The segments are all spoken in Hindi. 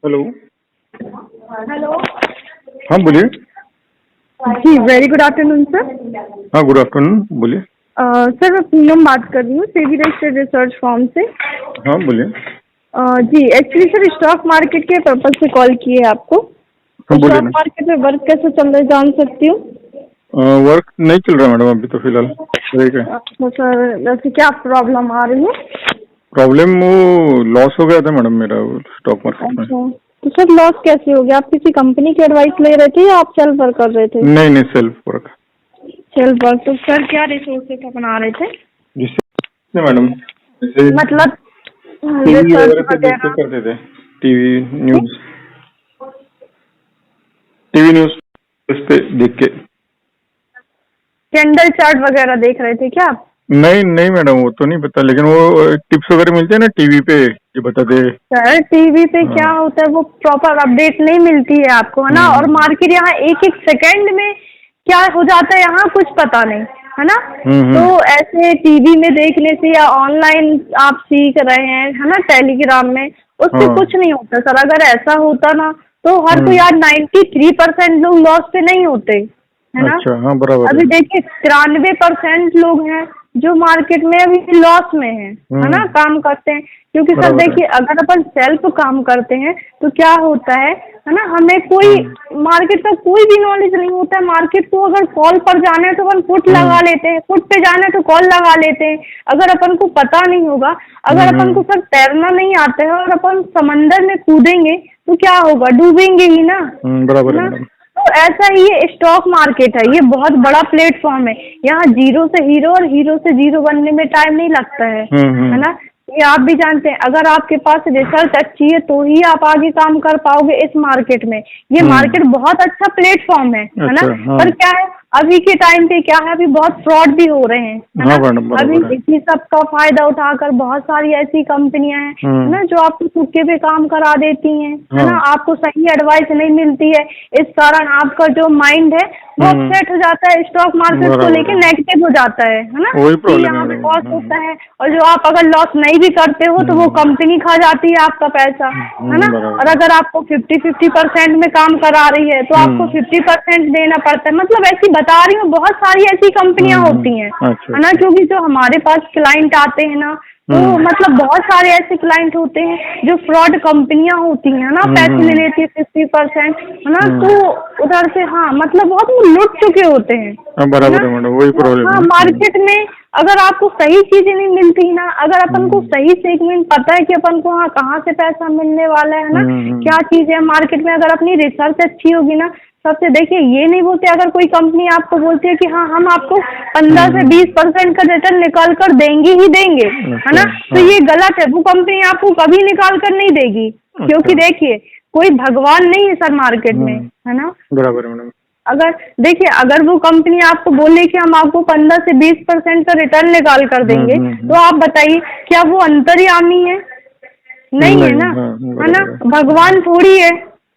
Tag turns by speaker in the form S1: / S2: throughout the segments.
S1: हेलो।
S2: हेलो।
S1: हाँ बोलिए।
S2: जी वेरी गुड आफ्टरनून सर।
S1: हाँ गुड आफ्टरनून, बोलिए।
S2: सर मैं पूनम बात कर रही हूँ सेबी रजिस्टर्ड रिसर्च फॉर्म से।
S1: हाँ बोलिए।
S2: जी एक्चुअली सर स्टॉक मार्केट के पर्पज से कॉल किए है आपको।
S1: हाँ बोलिए
S2: स्टॉक
S1: ना।
S2: मार्केट में वर्क कैसे चल रहा है जान सकती हूँ?
S1: वर्क नहीं चल रहा मैडम अभी तो फिलहाल। ठीक है।
S2: तो सर वैसे क्या प्रॉब्लम आ रही है?
S1: प्रॉब्लम वो लॉस हो गया था मैडम मेरा स्टॉक मार्केट में।
S2: अच्छा तो सर लॉस कैसे हो गया? आप किसी कंपनी की एडवाइस ले रहे थे या आप सेल्फ वर्क कर रहे थे?
S1: नहीं सेल्फ वर्क।
S2: Self work. तो सर क्या रिसोर्सेज अपना रहे थे?
S1: जिससे मैडम जैसे
S2: मतलब
S1: टीवी
S2: रिसर्च
S1: वगैरह पे देख के
S2: वगैरह?
S1: करते थे। टीवी न्यूज इस पे देख के।
S2: कैंडल चार्ट वगैरह देख रहे थे क्या आप?
S1: नहीं मैडम वो तो नहीं पता, लेकिन वो टिप्स वगैरह मिलते हैं ना टीवी पे जो बता दे।
S2: सर टीवी पे क्या
S1: हाँ।
S2: होता है वो प्रॉपर अपडेट नहीं मिलती है आपको, है ना। और मार्केट यहाँ एक एक सेकंड में क्या हो जाता है यहाँ कुछ पता नहीं, है ना। तो ऐसे टीवी में देखने से या ऑनलाइन आप सीख रहे हैं, है ना, टेलीग्राम में, उससे
S1: हाँ।
S2: कुछ नहीं होता सर। अगर ऐसा होता ना तो हर कोई आज 93% लोग लॉस पे नहीं होते, है ना।
S1: अच्छा हाँ बराबर
S2: अभी
S1: है।
S2: देखिए 93% लोग हैं जो मार्केट में अभी लॉस में है ना, काम करते हैं। क्योंकि सर
S1: बराबर है।
S2: देखिए अगर अपन सेल्फ काम करते हैं तो क्या होता है ना, हमें कोई मार्केट का कोई भी नॉलेज नहीं होता है। मार्केट को अगर कॉल पर जाना है तो अपन पुट लगा लेते हैं, पुट पे जाना है तो कॉल लगा लेते हैं। अगर अपन को पता नहीं होगा, अगर अपन को सर तैरना नहीं आता है और अपन समंदर में कूदेंगे तो क्या होगा? डूबेंगे ही ना,
S1: बराबर
S2: है
S1: है
S2: ना।
S1: मैडम।
S2: तो ऐसा ही ये स्टॉक मार्केट है, ये बहुत बड़ा प्लेटफॉर्म है। यहाँ जीरो से हीरो और हीरो से जीरो बनने में टाइम नहीं लगता है ना। ये आप भी जानते हैं। अगर आपके पास रिसर्च अच्छी है तो ही आप आगे काम कर पाओगे इस मार्केट में। ये मार्केट बहुत अच्छा प्लेटफॉर्म है ना।
S1: अच्छा हाँ।
S2: पर क्या है अभी के टाइम पे क्या है, अभी बहुत फ्रॉड भी हो रहे हैं, है ना।
S1: हाँ मैडम
S2: अभी
S1: बराबर है।
S2: इसी सब का फायदा उठाकर बहुत सारी ऐसी कंपनियां हैं, है ना, जो आपको तुक्के पे काम करा देती हैं, है ना। आपको सही एडवाइस नहीं मिलती है, इस कारण आपका जो माइंड है वो अपसेट हो जाता है, स्टॉक मार्केट को लेके नेगेटिव हो जाता है ना।
S1: वही
S2: कि
S1: प्रॉब्लम
S2: यहाँ
S1: है
S2: पे लॉस
S1: मैडम।
S2: होता है और जो आप अगर लॉस नहीं भी करते हो तो वो कंपनी खा जाती है आपका पैसा, है ना। और अगर आपको 50% में काम करा रही है तो आपको 50% देना पड़ता है। मतलब ऐसी बता रही हूँ, बहुत सारी ऐसी कंपनियां होती हैं,
S1: अच्छा
S2: है ना। क्योंकि जो हमारे पास क्लाइंट आते हैं ना, तो मतलब बहुत सारे ऐसे क्लाइंट होते हैं जो फ्रॉड कंपनियां होती हैं ना, पैसे ले लेती है 50%, है ना। तो उधर से हाँ मतलब बहुत वो लुट चुके होते हैं,
S1: हाँ बराबर है मैडम, वही प्रॉब्लम
S2: हाँ।
S1: है।
S2: मार्केट में अगर आपको सही चीजें नहीं मिलती ना, अगर अपन को सही सेगमेंट पता है कि अपन को हाँ कहाँ से पैसा मिलने वाला है ना, क्या चीज है मार्केट में, अगर अपनी रिसर्च अच्छी होगी ना। सबसे देखिए ये नहीं बोलते, अगर कोई कंपनी आपको बोलती है कि हाँ हम आपको 15 से 20% का रिटर्न निकाल कर देंगे ही देंगे, है ना, तो ये गलत है। वो कंपनी आपको कभी निकाल कर नहीं देगी, क्योंकि देखिए कोई भगवान नहीं है सर मार्केट में, है ना।
S1: बराबर है मैडम।
S2: अगर देखिए अगर वो कंपनी आपको बोले कि हम आपको 15 से 20% का रिटर्न निकाल कर देंगे, तो आप बताइए क्या वो अंतर्यामी है? नहीं है ना, है ना। भगवान थोड़ी है।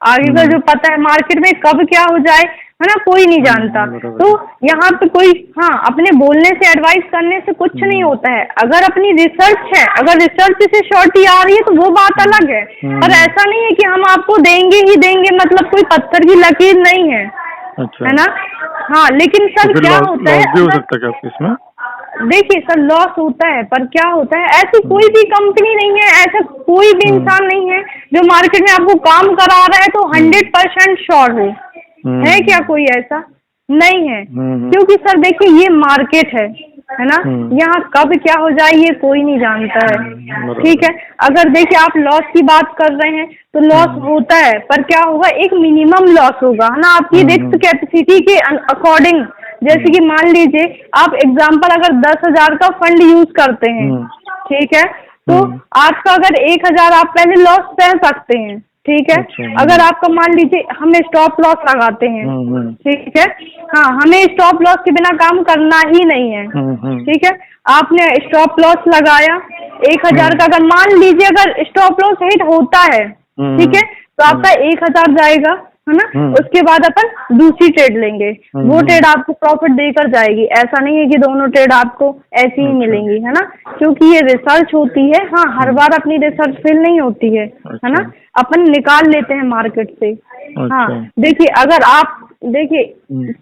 S2: आगे का जो पता है मार्केट में कब क्या हो जाए, है ना, कोई नहीं जानता। तो यहाँ पे कोई हाँ अपने बोलने से एडवाइस करने से कुछ नहीं होता है। अगर अपनी रिसर्च है, अगर रिसर्च से शॉर्टी आ रही है तो वो बात अलग है। पर ऐसा नहीं है कि हम आपको देंगे ही देंगे, मतलब कोई पत्थर की लकीर नहीं है,
S1: अच्छा।
S2: है ना। हाँ लेकिन सर
S1: तो
S2: क्या होता है,
S1: लॉस भी हो सकता है क्या आपके इसमें?
S2: देखिए सर लॉस होता है, पर क्या होता है ऐसी कोई भी कंपनी नहीं है, ऐसा कोई भी इंसान नहीं है जो मार्केट में आपको काम करा रहा है तो 100% श्योर हो। है क्या कोई ऐसा? नहीं है। क्योंकि सर देखिए ये मार्केट है ना। यहाँ कब क्या हो जाए ये कोई नहीं जानता है, ठीक है। अगर देखिए आप लॉस की बात कर रहे हैं तो लॉस होता है, पर क्या होगा एक मिनिमम लॉस होगा, है ना, आपकी रिस्क कैपेसिटी के अकॉर्डिंग। जैसे कि मान लीजिए आप एग्जांपल अगर 10,000 का फंड यूज करते हैं, ठीक है, तो आपका अगर 1,000 आप पहले लॉस सह सकते हैं, ठीक है। अगर आपका मान लीजिए हम स्टॉप लॉस लगाते हैं, ठीक है, हाँ हमें स्टॉप लॉस के बिना काम करना ही नहीं है, ठीक है। आपने स्टॉप लॉस लगाया 1,000 का, अगर मान लीजिए अगर स्टॉप लॉस हिट होता है, ठीक है, तो आपका 1,000 जाएगा, है ना। उसके बाद अपन दूसरी ट्रेड लेंगे, वो ट्रेड आपको प्रॉफिट देकर जाएगी। ऐसा नहीं है कि दोनों ट्रेड आपको ऐसी ही मिलेंगी, है ना, क्योंकि ये रिसर्च होती है। हाँ, हर बार अपनी रिसर्च फेल नहीं होती है ना, अपन निकाल लेते हैं मार्केट से। हाँ, देखिए अगर आप देखिए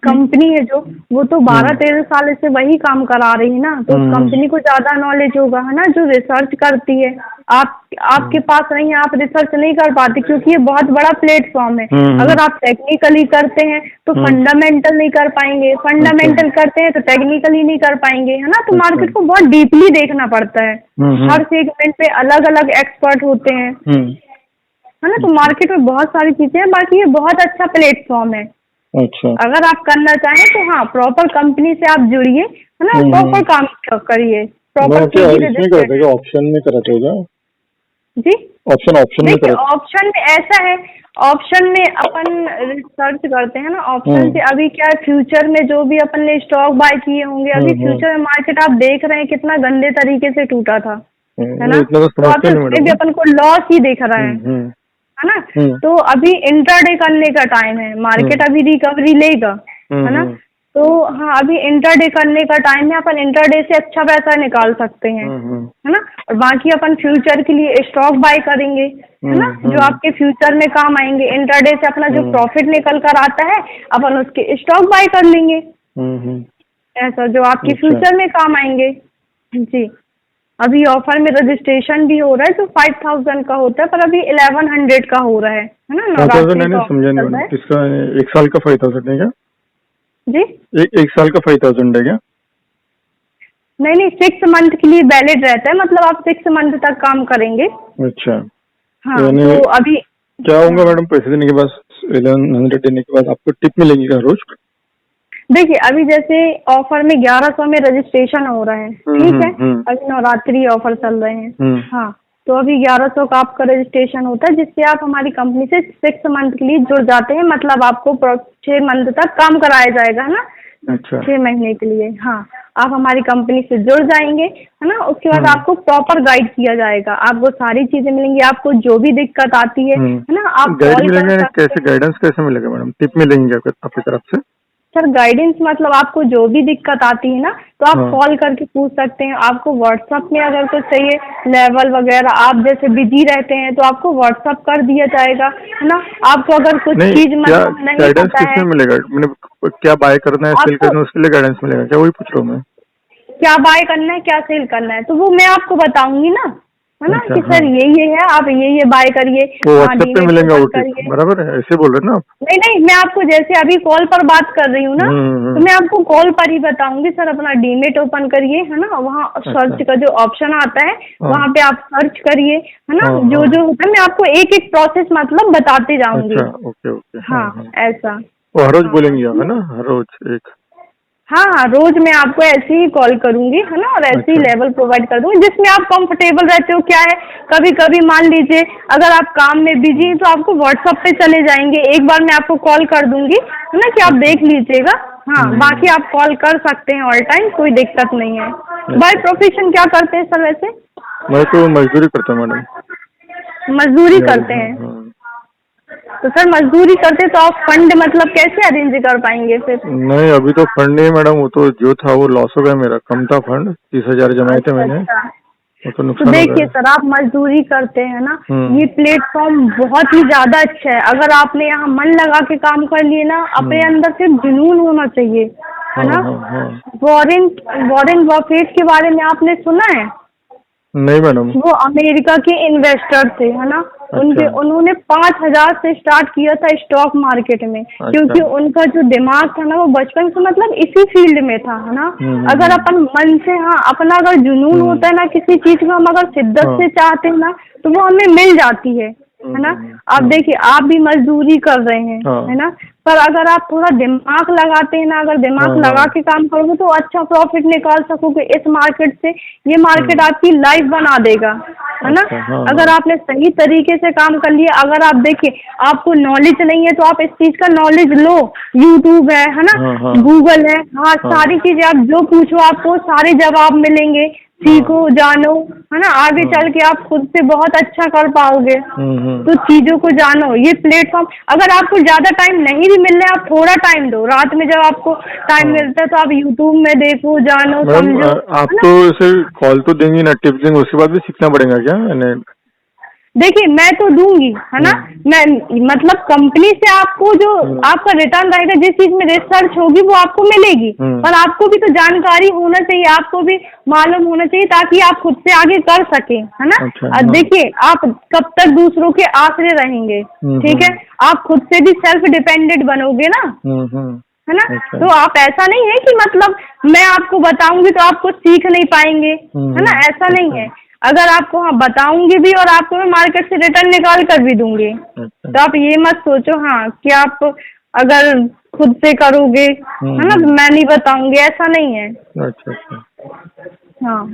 S2: कंपनी है जो, वो तो 12-13 साल से वही काम करा रही है ना, तो उस कंपनी को ज्यादा नॉलेज होगा, है ना, जो रिसर्च करती है। आपके पास नहीं है, आप रिसर्च नहीं कर पाते, क्योंकि ये बहुत बड़ा प्लेटफॉर्म है। अगर आप टेक्निकली करते हैं तो फंडामेंटल नहीं कर पाएंगे, फंडामेंटल करते हैं तो टेक्निकली नहीं कर पाएंगे, है ना। तो मार्केट को बहुत डीपली देखना पड़ता है, हर सेगमेंट पे अलग अलग एक्सपर्ट होते हैं, है ना। तो मार्केट में बहुत सारी चीजें हैं, बाकी ये बहुत अच्छा प्लेटफॉर्म है।
S1: अच्छा,
S2: अगर आप करना चाहें तो हाँ, प्रॉपर कंपनी से आप जुड़िए, है ना, प्रॉपर काम करिए, प्रॉपर
S1: ऑप्शन में करा देगा
S2: जी।
S1: ऑप्शन में करा,
S2: ऑप्शन में ऐसा है, ऑप्शन में अपन रिसर्च करते हैं ना, ऑप्शन से अभी क्या है, फ्यूचर में जो भी अपन ने स्टॉक बाय किए होंगे, अभी फ्यूचर में मार्केट आप देख रहे हैं कितना गंदे तरीके से टूटा था, है ना, तो भी अपन को लॉस ही दिख रहा है ना। तो अभी इंट्राडे करने का टाइम है, मार्केट अभी रिकवरी लेगा, है ना। तो हाँ, अभी इंट्राडे करने का टाइम है, अपन इंट्राडे से अच्छा पैसा निकाल सकते हैं, है ना। और बाकी अपन फ्यूचर के लिए स्टॉक बाय करेंगे, है ना, जो आपके फ्यूचर में काम आएंगे। इंट्राडे से अपना जो प्रॉफिट निकल कर आता है, अपन उसके स्टॉक बाय कर लेंगे, ऐसा जो आपके फ्यूचर में काम आएंगे जी। अभी ऑफर में रजिस्ट्रेशन भी हो रहा है, जो 5000 का होता है, पर अभी 1100 का हो रहा है ना।
S1: समझा नहीं किसका, 1 साल का 5000 है क्या
S2: जी?
S1: एक साल का 5000 है क्या?
S2: नहीं, 6 मंथ के लिए वैलिड रहता है, मतलब आप 6 मंथ तक काम करेंगे।
S1: अच्छा,
S2: हाँ, तो अभी
S1: क्या होगा मैडम, पैसे देने के बाद 1100 देने के बाद आपको टिप मिलेगी क्या रोज?
S2: देखिए अभी जैसे ऑफर में 1100 में रजिस्ट्रेशन हो रहा है, ठीक है, अभी नवरात्रि ऑफर चल रहे हैं। हाँ, तो अभी 1100 का आपका रजिस्ट्रेशन होता है, जिससे आप हमारी कंपनी से 6 मंथ के लिए जुड़ जाते हैं, मतलब आपको 6 मंथ तक काम कराया जाएगा, है ना।
S1: अच्छा,
S2: 6 महीने के लिए। हाँ, आप हमारी कंपनी से जुड़ जाएंगे, है ना। उसके बाद आपको प्रॉपर गाइड किया जाएगा, आपको सारी चीजें मिलेंगी, आपको जो भी दिक्कत आती है ना, आप
S1: गाइड मिलेंगे। कैसे गाइडेंस कैसे मिलेगा मैडम, टिप मिलेंगे आपकी तरफ से?
S2: सर गाइडेंस मतलब आपको जो भी दिक्कत आती है ना, तो आप कॉल करके पूछ सकते हैं। आपको व्हाट्सएप में अगर कुछ चाहिए लेवल वगैरह, आप जैसे बिजी रहते हैं तो आपको व्हाट्सएप कर दिया जाएगा, है ना। आपको अगर कुछ चीज मतलब नहीं
S1: गाइडेंस किसमें मिलेगा, मैंने क्या बाय करना है, सेल करना है, उसके लिए गाइडेंस मिलेगा क्या, वही पूछ रहा हूँ मैं।
S2: क्या बाय करना है, क्या सेल करना है, तो वो मैं आपको बताऊंगी ना, है ना, कि सर ये है, आप ये बाय करिए,
S1: व्हाट्सएप पे मिलेगा वो टिप, बराबर है, ऐसे बोल रहे ना आप?
S2: नहीं, मैं आपको जैसे अभी कॉल पर बात कर रही हूँ ना, तो मैं आपको कॉल पर ही बताऊंगी, सर अपना डीमेट ओपन करिए, है ना, वहाँ सर्च का जो ऑप्शन आता है वहाँ पे आप सर्च करिए, है ना, जो होता है मैं आपको एक एक प्रोसेस मतलब बताते जाऊंगी।
S1: ओके,
S2: हाँ, ऐसा
S1: हर रोज बोलेंगी आप, है ना, हर रोज एक?
S2: हाँ, रोज मैं आपको ऐसे ही कॉल करूंगी, है ना, और ऐसे ही लेवल प्रोवाइड कर दूंगी जिसमें आप कंफर्टेबल रहते हो। क्या है, कभी कभी मान लीजिए अगर आप काम में बिजी हैं तो आपको व्हाट्सएप पे चले जाएंगे, एक बार मैं आपको कॉल कर दूंगी, है ना, कि आप देख लीजिएगा। हाँ, बाकी आप कॉल कर सकते हैं ऑल टाइम, कोई दिक्कत नहीं है। बाय प्रोफेशन क्या करते हैं सर वैसे?
S1: मैं तो मजदूरी करता हूँ मैडम।
S2: मजदूरी करते हैं? तो सर मजदूरी करते तो आप फंड मतलब कैसे अरेंज कर पाएंगे फिर?
S1: नहीं, अभी तो फंड नहीं मैडम, वो तो जो था वो लॉस हो गया मेरा, कम था फंड, 30,000 जमाए थे मैंने, वो तो नुकसान।
S2: तो देखिए सर, आप मजदूरी करते हैं ना, ये प्लेटफॉर्म बहुत ही ज्यादा अच्छा है। अगर आपने यहाँ मन लगा के काम कर लिए ना, अपने अंदर सिर्फ जुनून होना चाहिए, है ना। वॉरेन बफेट के बारे में आपने सुना है?
S1: नहीं मैडम।
S2: वो अमेरिका के इन्वेस्टर थे, है ना। उन्होंने 5000 से स्टार्ट किया था स्टॉक मार्केट में, क्योंकि उनका जो दिमाग था ना, वो बचपन से मतलब इसी फील्ड में था, है ना। अगर अपन मन से, हाँ, अपना अगर जुनून होता है ना किसी चीज को, हम अगर शिद्दत से चाहते हैं ना, तो वो हमें मिल जाती है ना। आप देखिए, आप भी मजदूरी कर रहे हैं, है ना, पर अगर आप थोड़ा दिमाग लगाते हैं ना, अगर दिमाग लगा के काम करोगे तो अच्छा प्रॉफिट निकाल सकोगे इस मार्केट से। ये मार्केट आपकी लाइफ बना देगा, है ना। अगर आपने सही तरीके से काम कर लिया, अगर आप देखिए आपको नॉलेज नहीं है तो आप इस चीज का नॉलेज लो, यूट्यूब है ना, गूगल है, हाँ, सारी चीजें आप जो पूछो आपको सारे जवाब मिलेंगे, सीखो, जानो, है ना। आगे चल के आप खुद से बहुत अच्छा कर पाओगे। तो चीजों को जानो। ये प्लेटफॉर्म, अगर आपको ज्यादा टाइम नहीं भी मिल रहा है, आप थोड़ा टाइम दो। रात में जब आपको टाइम मिलता है तो आप यूट्यूब में देखो, जानो,
S1: मैडम
S2: समझो,
S1: आप
S2: है ना।
S1: तो इसे कॉल तो देंगी ना, टिप्स देंगे, उसके बाद भी सीखना पड़ेगा क्या मैंने?
S2: देखिए, मैं तो दूंगी, है ना। मैं मतलब कंपनी से आपको जो आपका रिटर्न रहेगा, जिस चीज में रिसर्च होगी वो आपको मिलेगी। पर आपको भी तो जानकारी होना चाहिए, आपको भी मालूम होना चाहिए, ताकि आप खुद से आगे कर सके, है ना।
S1: अच्छा,
S2: और देखिए, आप कब तक दूसरों के आश्रय रहेंगे, ठीक है। आप खुद से भी सेल्फ डिपेंडेंट बनोगे ना, है ना।
S1: अच्छा।
S2: तो आप, ऐसा नहीं है कि मतलब मैं आपको बताऊंगी तो आप कुछ सीख नहीं पाएंगे, है ना। ऐसा नहीं है। अगर आपको हाँ बताऊंगी भी और आपको मैं मार्केट से रिटर्न निकाल कर भी दूंगी, तो आप ये मत सोचो हाँ कि आप अगर खुद से करोगे, है ना, तो मैं नहीं बताऊंगी, ऐसा नहीं है।
S1: अच्छा अच्छा।
S2: हाँ,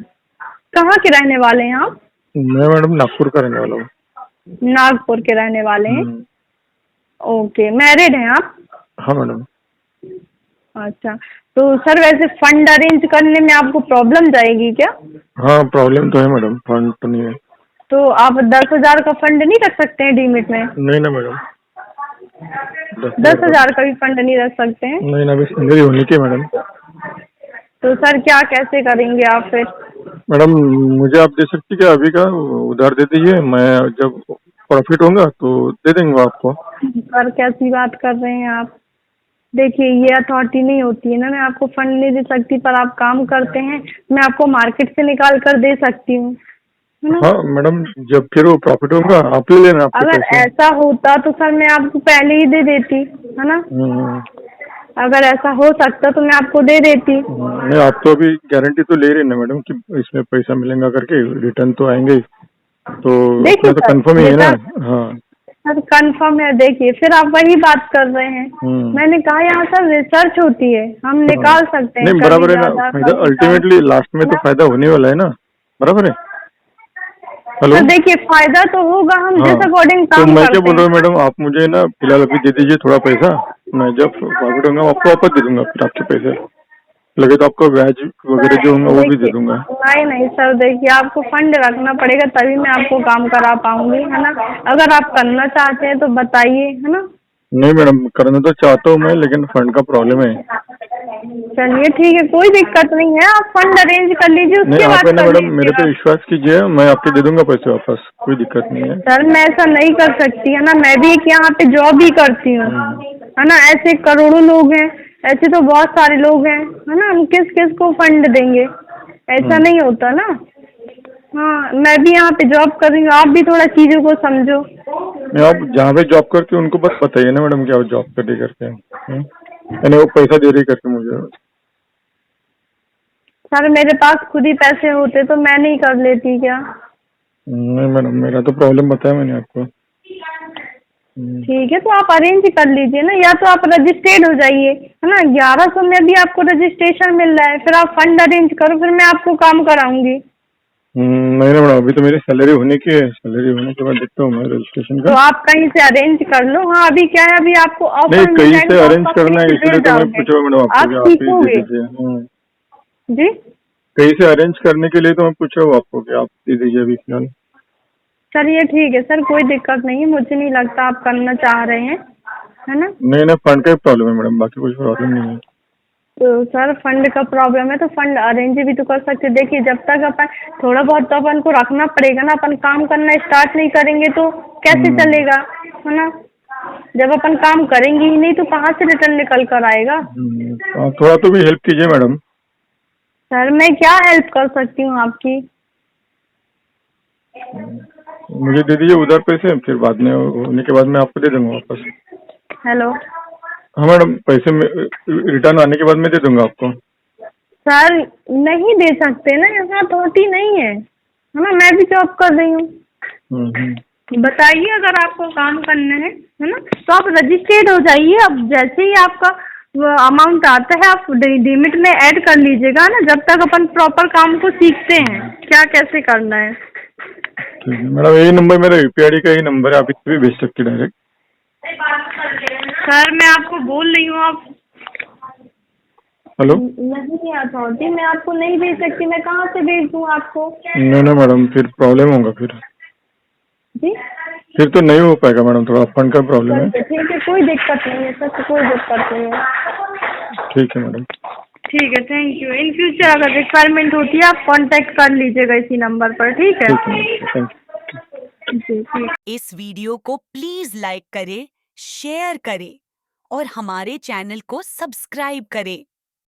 S2: कहाँ के रहने वाले हैं आप?
S1: मैं मैडम नागपुर का रहने वाला हूँ।
S2: नागपुर के रहने वाले हैं। ओके, मैरिड हैं आप?
S1: हाँ मैडम।
S2: अच्छा, तो सर वैसे फंड अरेंज करने में आपको प्रॉब्लम जाएगी क्या?
S1: हाँ प्रॉब्लम तो है मैडम, फंड तो नहीं है।
S2: तो आप 10,000 का फंड नहीं रख सकते हैं डीमिट में?
S1: नहीं ना मैडम,
S2: 10,000 का भी फंड नहीं रख सकते हैं?
S1: नहीं ना, अभी सैलरी होने की मैडम।
S2: तो सर क्या कैसे करेंगे आप फिर?
S1: मैडम मुझे आप दे सकती क्या अभी का उधार दे दीजिए, मैं जब प्रॉफिट होगा तो दे देंगे आपको।
S2: सर कैसी बात कर रहे हैं आप? देखिए, ये अथॉरिटी नहीं होती है ना, मैं आपको फंड नहीं दे सकती, पर आप काम करते हैं, मैं आपको मार्केट से निकाल कर दे सकती हूँ, है ना।
S1: हाँ मैडम, जब फिर वो प्रॉफिट होगा आप ले लेना आपके
S2: अगर
S1: पैसे।
S2: ऐसा होता तो सर मैं आपको पहले ही दे देती, है ना। अगर ऐसा हो सकता तो मैं आपको दे देती।
S1: नहीं, आप तो अभी गारंटी तो ले रहे ना मैडम कि इसमें पैसा मिलेगा करके, रिटर्न तो आएंगे ही, तो
S2: देखिए
S1: अपना तो
S2: सर,
S1: कंफर्म ही है ना। हाँ
S2: सर कंफर्म है। देखिए, फिर आप वही बात कर रहे हैं। मैंने कहा यहाँ सर रिसर्च होती है, हम निकाल सकते हैं,
S1: नहीं
S2: कभी
S1: बराबर है ना,
S2: ज्यादा
S1: फायदा
S2: कभी कम,
S1: अल्टीमेटली लास्ट में
S2: है
S1: तो
S2: ना?
S1: फायदा होने वाला है ना, बराबर है। हेलो।
S2: सर देखिए, फायदा तो होगा, हम जिस अकॉर्डिंग
S1: तो
S2: काम
S1: मैं क्या
S2: करते
S1: बोल रहा हूँ
S2: हैं।
S1: मैडम, आप मुझे ना फिलहाल अभी दे दीजिए थोड़ा पैसा, मैं जब प्रॉफिट होगा आपको वापस दे दूंगा, फिर आपके पैसे लगे तो आपको ब्याज वगैरह जो होंगे वो भी दे
S2: देखिए,
S1: दूंगा।
S2: नहीं सर, देखिए आपको फंड रखना पड़ेगा, तभी मैं आपको काम करा पाऊंगी, है ना। अगर आप करना चाहते हैं तो बताइए, है ना।
S1: नहीं मैडम, करना तो चाहता हूँ मैं, लेकिन फंड का प्रॉब्लम है।
S2: चलिए ठीक है, कोई दिक्कत नहीं है, आप फंड अरेंज कर लीजिए,
S1: नहीं
S2: उसके
S1: आप है
S2: बाद
S1: ना
S2: कर
S1: मैडम, मेरे पे
S2: लीजिएगा।
S1: विश्वास कीजिए, मैं आपके दे दूंगा पैसे वापस, कोई दिक्कत नहीं है।
S2: सर मैं ऐसा नहीं कर सकती, है ना। मैं भी एक यहाँ पे जॉब ही करती हूँ, है ना। ऐसे करोड़ों लोग हैं, ऐसे तो बहुत सारे लोग हैं, है ना। हम किस किस को फंड देंगे? ऐसा नहीं होता ना। हाँ, मैं भी यहाँ पे जॉब कर रही हूँ, आप भी थोड़ा चीजों को समझो।
S1: नहीं, आप जहाँ पे जॉब करके उनको बस बताइए ना मैडम, क्या जॉब कर रही करके, यानी वो पैसा दे रही करके मुझे।
S2: सर मेरे पास खुद ही पैसे होते तो मैं नहीं कर लेती क्या?
S1: नहीं मैडम, मेरा तो प्रॉब्लम बताया मैंने आपको।
S2: ठीक है, तो आप अरेंज कर लीजिए ना, या तो आप रजिस्ट्रेड हो जाइए, है ना। 1100 में भी आपको रजिस्ट्रेशन मिल रहा है, फिर आप फंड अरेंज करो, फिर मैं आपको काम कराऊंगी।
S1: नहीं ना मैडम, अभी तो मेरी सैलरी होने की है, सैलरी होने के बाद देखता हूँ मैं रजिस्ट्रेशन
S2: तो
S1: का।
S2: आप कहीं से अरेंज कर लो। हाँ, अभी क्या है, अभी आपको
S1: नहीं,
S2: ऑफर मिल
S1: कहीं
S2: जाएगा
S1: से
S2: तो आप
S1: अरेंज करना
S2: कंपनी
S1: है,
S2: से
S1: इसलिए
S2: जुड़
S1: तो मैं
S2: जाओगे,
S1: पूछ रहा हूँ मैडम आपको
S2: आप
S1: कि आप ही दे
S2: सीखोगे
S1: दीजिए।
S2: जी।
S1: कहीं से अरेंज करने के लिए तो मैं पूछ रहा हूँ आपको कि आप दे दीजिए अभी फिलहाल।
S2: चलिए ठीक है सर, कोई दिक्कत नहीं है, मुझे नहीं लगता आप करना चाह रहे हैं, है ना।
S1: नहीं ना, फंड का ही प्रॉब्लम है मैडम, बाकी कुछ प्रॉब्लम नहीं है।
S2: तो सर फंड का प्रॉब्लम है तो फंड अरेंज भी तो कर सकते। देखिए, जब तक अपन थोड़ा बहुत तो अपन को रखना पड़ेगा ना, अपन काम करना स्टार्ट नहीं करेंगे तो कैसे चलेगा, है ना। जब अपन काम करेंगे ही नहीं तो कहाँ से रिटर्न निकल कर आएगा?
S1: आप थोड़ा तो भी हेल्प कीजिए मैडम।
S2: सर मैं क्या हेल्प कर सकती हूँ आपकी?
S1: मुझे दे दीजिए उधर पैसे, फिर बाद में होने के बाद मैं आपको दे दूंगा वापस।
S2: हेलो
S1: हाँ मैडम, पैसे रिटर्न आने के बाद मैं दे दूंगा आपको।
S2: सर, नहीं दे सकते ना, यहाँ अथॉरिटी नहीं है ना, मैं भी जॉब कर रही हूँ। बताइए, अगर आपको काम करना है ना, तो आप रजिस्टर्ड हो जाइए। अब जैसे ही आपका अमाउंट आता है आप डीमिट में ऐड कर लीजिएगा ना, जब तक अपन प्रॉपर काम को सीखते हैं क्या कैसे करना है।
S1: ठीक है मैडम, यही नंबर मेरा यूपीआई का ही नंबर है, आप इस पे भी भेज सकते हैं डायरेक्ट।
S2: सर मैं आपको बोल रही हूँ, आप
S1: हेलो।
S2: नहीं अथॉरिटी, मैं आपको नहीं भेज सकती, मैं कहाँ से भेज दूँ आपको?
S1: नहीं मैडम, फिर प्रॉब्लम होगा
S2: जी
S1: फिर तो नहीं हो पाएगा मैडम, थोड़ा फंड का प्रॉब्लम है।
S2: ठीक है, कोई दिक्कत नहीं है सर, कोई दिक्कत नहीं है।
S1: ठीक है मैडम।
S2: ठीक है, थैंक यू। इन फ्यूचर अगर रिक्वायरमेंट होती है आप कांटेक्ट कर लीजिएगा इसी नंबर पर, ठीक है?
S1: ठीक है मैडम, थैंक यू।
S2: जी ठीक।
S3: इस वीडियो को प्लीज लाइक करें, शेयर करें और हमारे चैनल को सब्सक्राइब करें।